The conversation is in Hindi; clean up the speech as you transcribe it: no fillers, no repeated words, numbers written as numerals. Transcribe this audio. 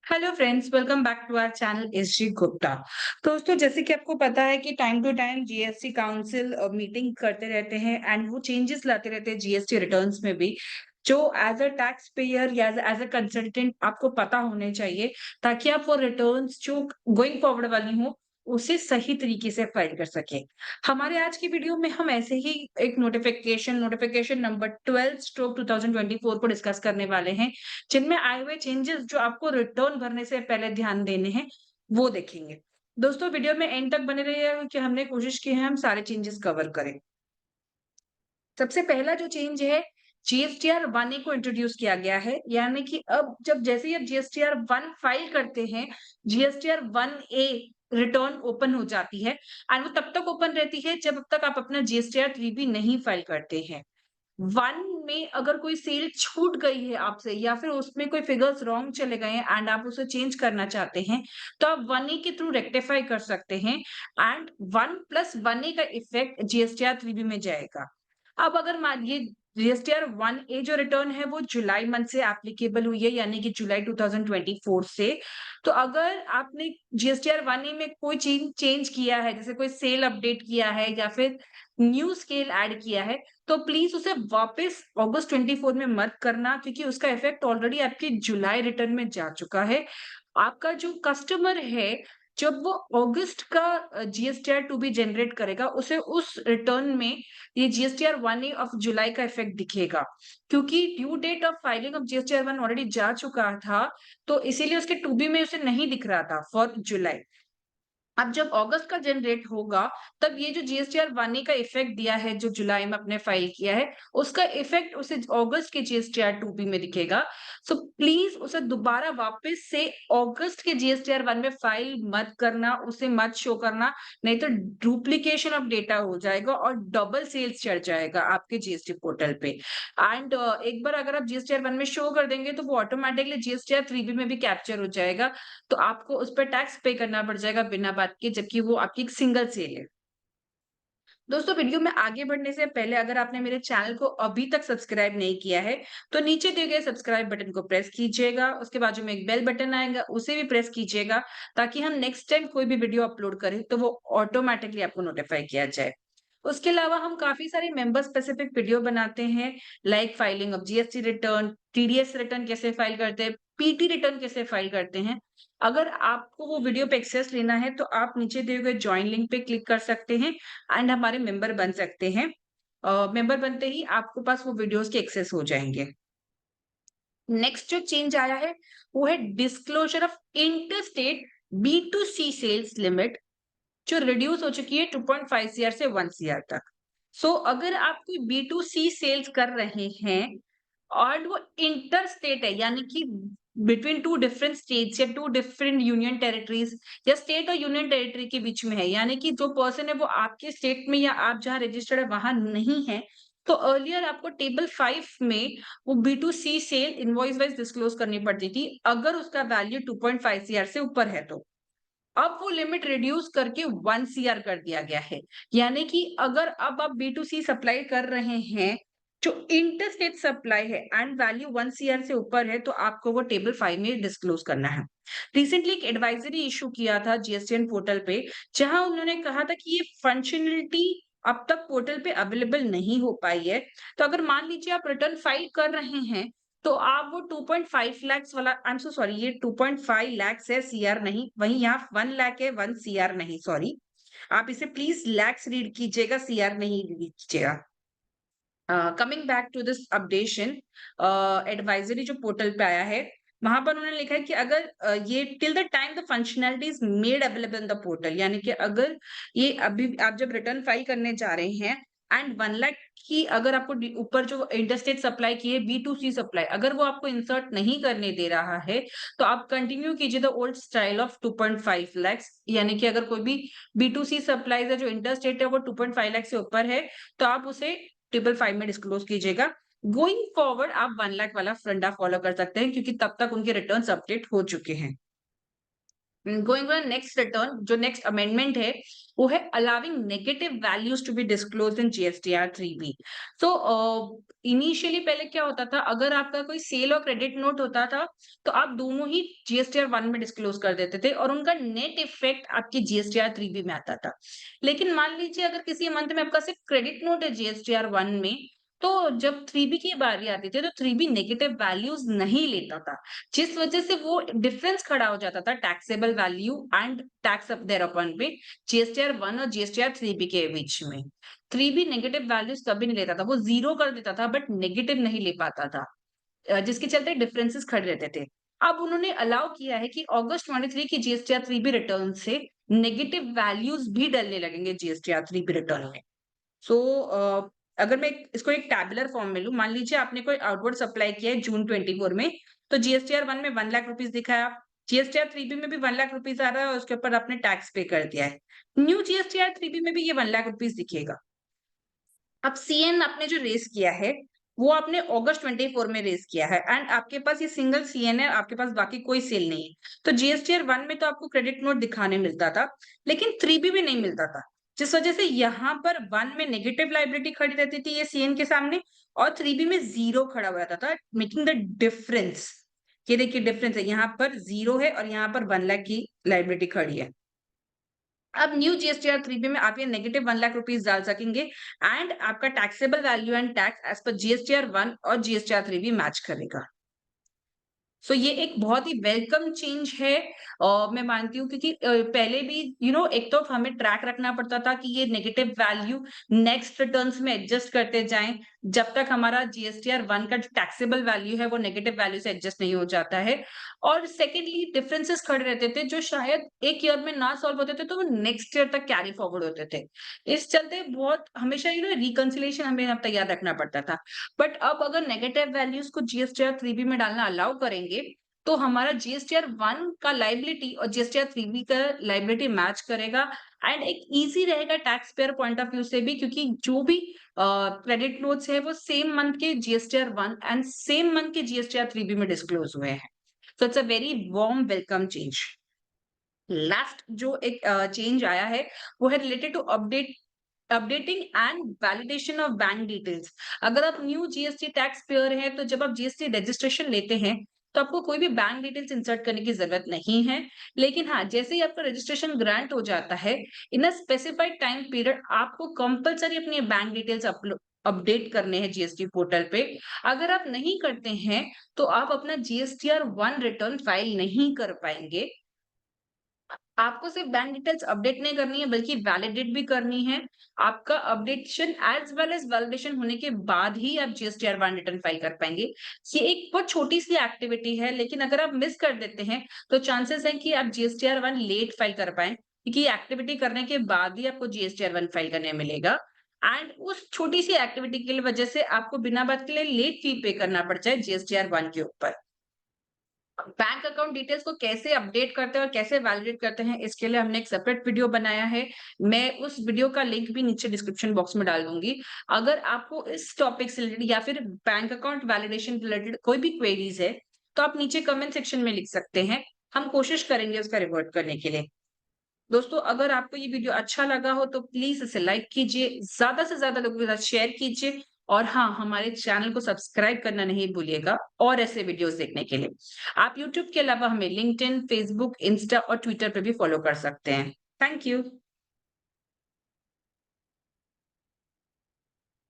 Hello friends, welcome back to our channel SG Gupta. दोस्तों, जैसे कि आपको पता है कि time to time GST council meeting करते रहते हैं एंड वो चेंजेस लाते रहते हैं जीएसटी रिटर्न्स में भी, जो एज अ टैक्स पेयर या एज अ कंसल्टेंट आपको पता होने चाहिए, ताकि आप वो रिटर्न्स जो गोइंग फॉरवर्ड वाली हो उसे सही तरीके से फाइल कर सके। हमारे आज की वीडियो में हम ऐसे ही एक नोटिफिकेशन नंबर 12/2024 को डिस्कस करने वाले हैं, जिनमें आए हुए चेंजेस जो आपको रिटर्न भरने से पहले ध्यान देने हैं, वो देखेंगे। दोस्तों, वीडियो में एंड तक बने रहिएगा क्योंकि हमने कोशिश की है हम सारे चेंजेस कवर करें। सबसे पहला जो चेंज है, जीएसटीआर 1 ए को इंट्रोड्यूस किया गया है, यानी कि अब जैसे ही आप जीएसटीआर 1 फाइल करते हैं, जीएसटीआर 1 ए रिटर्न ओपन हो जाती है एंड वो तब तक ओपन रहती है जब तक आप अपना जीएसटीआर 3 भी नहीं फाइल करते हैं। 1 में अगर कोई सेल छूट गई है आपसे या फिर उसमें कोई फिगर्स रॉन्ग चले गए हैं एंड आप उसे चेंज करना चाहते हैं, तो आप 1 ए के थ्रू रेक्टिफाई कर सकते हैं एंड 1 प्लस 1 ए का इफेक्ट जीएसटीआर 3 बी में जाएगा। अब अगर मानिए जीएसटीआर 1 ए जो रिटर्न है वो जुलाई मंथ से एप्लीकेबल हुई है, यानी कि जुलाई 2024 से। तो अगर आपने जीएसटीआर 1 ए में कोई चेंज किया है, जैसे कोई सेल अपडेट किया है या फिर न्यू स्केल ऐड किया है, तो प्लीज उसे वापस अगस्त 24 में मत करना, क्योंकि उसका इफेक्ट ऑलरेडी आपके जुलाई रिटर्न में जा चुका है। आपका जो कस्टमर है, जब वो अगस्त का जीएसटीआर 2 बी जनरेट करेगा, उसे उस रिटर्न में ये जीएसटीआर 1 ए ऑफ जुलाई का इफेक्ट दिखेगा, क्योंकि due date of filing of GSTR 1 already जा चुका था, तो इसीलिए उसके 2 बी में उसे नहीं दिख रहा था फॉर जुलाई। अब जब अगस्त का जनरेट होगा, तब ये जो जीएसटीआर 1 ए का इफेक्ट दिया है, जो जुलाई में आपने फाइल किया है, उसका इफेक्ट उसे अगस्त के जीएसटीआर 2 बी में दिखेगा। सो प्लीज उसे दोबारा वापस से अगस्त के जीएसटीआर 1 में फाइल मत करना, उसे मत शो करना, नहीं तो डुप्लीकेशन ऑफ डेटा हो जाएगा और डबल सेल्स चढ़ जाएगा आपके जीएसटी पोर्टल पे। एंड एक बार अगर आप जीएसटीआर 1 में शो कर देंगे, तो वो ऑटोमेटिकली जीएसटीआर 3 बी में भी कैप्चर हो जाएगा, तो आपको उस पे टैक्स पे करना पड़ जाएगा बिना बात के, जबकि वो आपकी एक सिंगल सेल है। दोस्तों, वीडियो में आगे बढ़ने से पहले अगर आपने मेरे चैनल को अभी तक सब्सक्राइब नहीं किया है, तो नीचे दिए गए सब्सक्राइब बटन को प्रेस कीजिएगा। उसके बाजू में एक बेल बटन आएगा, उसे भी प्रेस कीजिएगा, ताकि हम नेक्स्ट टाइम कोई भी वीडियो अपलोड करें तो वो ऑटोमैटिकली आपको नोटिफाई किया जाए। उसके अलावा हम काफ़ी सारी मेंबर स्पेसिफिक वीडियो बनाते हैं, like filing of GST return, TDS return कैसे फाइल करते हैं, पीटी रिटर्न कैसे फाइल करते हैं। अगर आपको वो वीडियो पे एक्सेस लेना है, तो आप नीचे दिए हुए जॉइन लिंक पे क्लिक कर सकते हैं एंड हमारे मेंबर बन सकते हैं। मेंबर बनते ही आपके पास वो वीडियोज़ के एक्सेस हो जाएँगे। नेक्स्ट जो चेंज आया है, वो है disclosure of interstate B to C sales limit, जो रिड्यूस हो चुकी है 2.5 सीआर से 1 सीआर तक। अगर आप कोई बी टू सी सेल्स कर रहे हैं और वो इंटर स्टेट है, यानी कि बिटवीन टू डिफरेंट स्टेट्स या टू डिफरेंट यूनियन टेरिटरीज या स्टेट और यूनियन टेरिटरी के बीच में है, यानी कि जो पर्सन है वो आपके स्टेट में या आप जहाँ रजिस्टर्ड है वहां नहीं है, तो अर्लियर आपको टेबल 5 में वो B to C sale invoice wise disclose करनी पड़ती थी, अगर उसका वैल्यू 2.5 सीआर से ऊपर है तो। अब वो लिमिट रिड्यूस करके 1 सीआर कर दिया गया है। यानी कि अगर अब आप बी टू सी सप्लाई कर रहे हैं, जो इंटरस्टेट सप्लाई है एंड वैल्यू 1 सीआर से ऊपर है, तो आपको वो टेबल 5 में डिस्क्लोज करना है। रिसेंटली एक एडवाइजरी इश्यू किया था जीएसटीएन पोर्टल पे, जहां उन्होंने कहा था कि ये फंक्शनलिटी अब तक पोर्टल पे अवेलेबल नहीं हो पाई है। तो अगर मान लीजिए आप रिटर्न फाइल कर रहे हैं, तो आप वो 2.5 लाख वाला, आई एम सो सॉरी, ये 2.5 लाख है, सीआर नहीं, वहीं यहाँ 1 लाख है, 1 सीआर नहीं, सॉरी। आप इसे प्लीज लैक्स रीड कीजिएगा, सीआर नहीं रीड कीजिएगा। Coming back to this updation, advisory जो पोर्टल पे आया है, वहां पर उन्होंने लिखा है कि अगर ये till the time the functionality is made available in the portal, यानी कि अगर ये अभी आप जब रिटर्न फाइल करने जा रहे हैं एंड 1 लाख की अगर आपको ऊपर जो इंटरस्टेट सप्लाई की है, बी टू सी सप्लाई, अगर वो आपको इंसर्ट नहीं करने दे रहा है, तो आप कंटिन्यू कीजिए the old style of 2.5 lakh, यानी कि अगर कोई भी बी टू सी सप्लाई है जो इंटरस्टेट है वो 2.5 लाख से ऊपर है, तो आप उसे ट्रिपल 5 में डिस्क्लोज कीजिएगा। गोइंग फॉरवर्ड आप 1 लाख वाला फंडा फॉलो कर सकते हैं, क्योंकि तब तक उनके रिटर्न्स अपडेट हो चुके हैं। गोइंग ऑन नेक्स्ट रिटर्न, जो नेक्स्ट अमेंडमेंट है वो है allowing negative values to be disclosed in GSTR 3B। So initially पहले क्या होता था, अगर आपका कोई सेल और क्रेडिट नोट होता था तो आप दोनों ही जीएसटीआर 1 में डिस्क्लोज कर देते थे और उनका नेट इफेक्ट आपकी जीएसटीआर 3B में आता था। लेकिन मान लीजिए अगर किसी मंथ में आपका सिर्फ क्रेडिट नोट है जीएसटीआर 1 में, तो जब 3B की बारी आती थी तो 3B नेगेटिव वैल्यूज नहीं लेता था, जिस वजह से वो डिफरेंस खड़ा हो जाता था taxable value and tax up there अपन पे जीएसटीआर 1 और जीएसटीआर 3B के बीच में। 3B नेगेटिव वैल्यूज कभी नहीं लेता था, वो जीरो कर देता था बट नेगेटिव नहीं ले पाता था, जिसके चलते डिफरेंसेस खड़े रहते थे। अब उन्होंने अलाउ किया है कि अगस्त 23 की जीएसटीआर 3B रिटर्न से नेगेटिव वैल्यूज भी डलने लगेंगे जीएसटीआर 3B रिटर्न में। सो अगर मैं इसको एक टैबुलर फॉर्म में लूं, मान लीजिए आपने कोई आउटवर्ड सप्लाई किया है जून 24 में, तो जीएसटीआर 1 में 1 लाख रुपीस दिखाया, जीएसटीआर 3B में भी 1 लाख रुपीस आ रहा है और उसके ऊपर आपने टैक्स पे कर दिया है। न्यू जीएसटीआर 3B में भी ये 1 लाख रुपीस दिखेगा। अब सीएन आपने जो रेस किया है वो आपने अगस्त 24 में रेस किया है एंड आपके पास ये सिंगल सीएन है, आपके पास बाकी कोई सेल नहीं है। तो जीएसटीआर 1 में तो आपको क्रेडिट नोट दिखाने मिलता था, लेकिन 3B में नहीं मिलता था, जिस वजह से यहाँ पर 1 में नेगेटिव लाइबिलिटी खड़ी रहती थी ये सीएन के सामने और 3B में जीरो खड़ा हो जाता था, मेकिंग द डिफरेंस। ये देखिए डिफरेंस है, यहाँ पर जीरो है और यहाँ पर 1 लाख की लाइबिलिटी खड़ी है। अब न्यू जीएसटीआर 3B में आप ये नेगेटिव 1 लाख रुपीस डाल सकेंगे एंड आपका taxable value and tax as per GSTR 1 और जीएसटीआर 3B मैच करेगा। सो ये एक बहुत ही वेलकम चेंज है और मैं मानती हूँ क्योंकि पहले भी एक तो हमें ट्रैक रखना पड़ता था कि ये नेगेटिव वैल्यू नेक्स्ट रिटर्न्स में एडजस्ट करते जाएं जब तक हमारा जीएसटीआर 1 का जो टैक्सेबल वैल्यू है वो नेगेटिव वैल्यू से एडजस्ट नहीं हो जाता है। और सेकेंडली डिफरेंसेस खड़े रहते थे जो शायद एक ईयर में ना सॉल्व होते थे तो वो नेक्स्ट ईयर तक कैरी फॉरवर्ड होते थे। इस चलते बहुत हमेशा रिकंसिलिएशन हमें अब तैयार रखना पड़ता था। बट अब अगर नेगेटिव वैल्यूज को जीएसटीआर 3B में डालना अलाउ करेंगे तो हमारा जीएसटीआर 1 का लाइबिलिटी और जीएसटीआर 3B का लाइबिलिटी मैच करेगा एंड एक इजी रहेगा tax payer point of view से भी, क्योंकि जो भी क्रेडिट नोट्स है वो सेम मंथ के जीएसटीआर 1 एंड सेम मंथ के जीएसटीआर 3B में डिस्क्लोज हुए हैं। So it's a very warm welcome change. Last जो एक चेंज आया है वो है related to updating and validation of bank details. अगर आप न्यू जीएसटी टैक्स पेयर हैं तो जब आप जीएसटी रजिस्ट्रेशन लेते हैं तो आपको कोई भी बैंक डिटेल्स इंसर्ट करने की जरूरत नहीं है। लेकिन हाँ, जैसे ही आपका रजिस्ट्रेशन ग्रांट हो जाता है इन अ स्पेसिफाइड टाइम पीरियड आपको कंपलसरी अपनी बैंक डिटेल्स अपडेट करने हैं जीएसटी पोर्टल पे। अगर आप नहीं करते हैं तो आप अपना जीएसटीआर 1 रिटर्न फाइल नहीं कर पाएंगे। आपको सिर्फ बैंक डिटेल्स अपडेट नहीं करनी है बल्कि वैलिडेट भी करनी है। आपका updation as well as validation होने के बाद ही आप जीएसटीआर 1 रिटर्न फाइल कर पाएंगे। ये एक बहुत छोटी सी एक्टिविटी है, लेकिन अगर आप मिस कर देते हैं तो चांसेस है कि आप जीएसटीआर 1 लेट फाइल कर पाए, क्योंकि ये एक्टिविटी करने के बाद ही आपको जीएसटीआर 1 फाइल करने मिलेगा। एंड उस छोटी सी एक्टिविटी की वजह से आपको बिना बात के लिए लेट फी पे करना पड़ जाए जीएसटीआर 1 के ऊपर। बैंक अकाउंट डिटेल्स को कैसे अपडेट करते हैं और कैसे वैलिडेट करते हैं इसके लिए हमने एक सेपरेट वीडियो बनाया है। मैं उस वीडियो का लिंक भी नीचे डिस्क्रिप्शन बॉक्स में डाल दूंगी। अगर आपको इस टॉपिक से रिलेटेड या फिर बैंक अकाउंट वैलिडेशन रिलेटेड कोई भी क्वेरीज है तो आप नीचे कमेंट सेक्शन में लिख सकते हैं, हम कोशिश करेंगे उसका रिवर्ट करने के लिए। दोस्तों, अगर आपको ये वीडियो अच्छा लगा हो तो प्लीज इसे लाइक कीजिए, ज्यादा से ज्यादा लोगों के साथ शेयर कीजिए और हाँ, हमारे चैनल को सब्सक्राइब करना नहीं भूलिएगा और ऐसे वीडियोस देखने के लिए। आप यूट्यूब के अलावा हमें लिंक्डइन, फेसबुक, इंस्टा और ट्विटर पे भी फॉलो कर सकते हैं। Thank you.